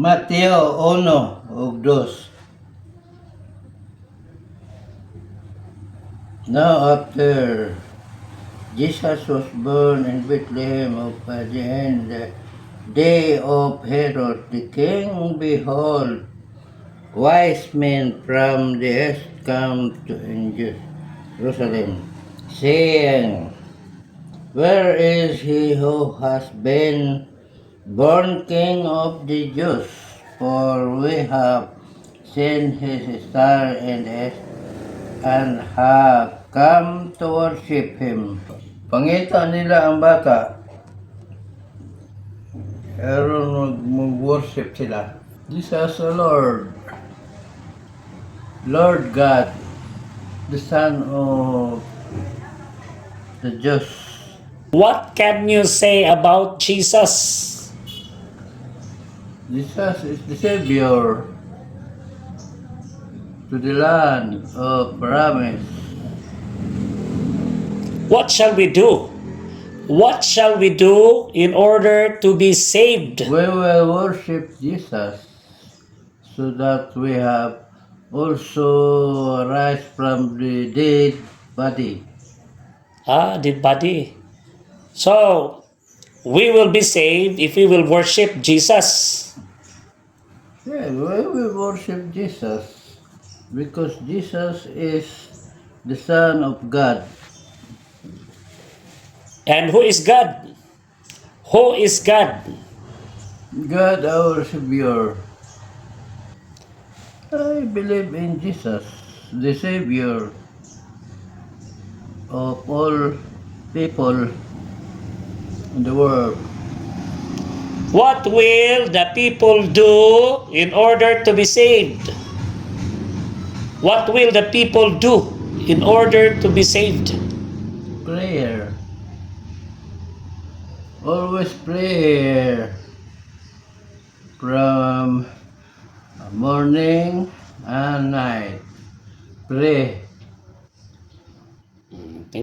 Mateo 1:2. Now after Jesus was born in Bethlehem of Judea in the day of Herod the king, behold, wise men from the east come to in Jerusalem, saying, Where is he who has been born King of the Jews? For we have seen his star in the east and have come to worship him. Pangita nila ang bata, pero mag-worship sila. Jesus the Lord, Lord God, the Son of the Jews. What can you say about Jesus? Jesus is the Savior to the land of promise. What shall we do? What shall we do in order to be saved? We will worship Jesus so that we have also rise from the dead body. The body. So, we will be saved if we will worship Jesus. Yeah, we will worship Jesus because Jesus is the Son of God. And who is God? Who is God? God our Savior. I believe in Jesus, the Savior of all people in the world. What will the people do in order to be saved? What will the people do in order to be saved? Prayer. Always prayer. From morning and night. Pray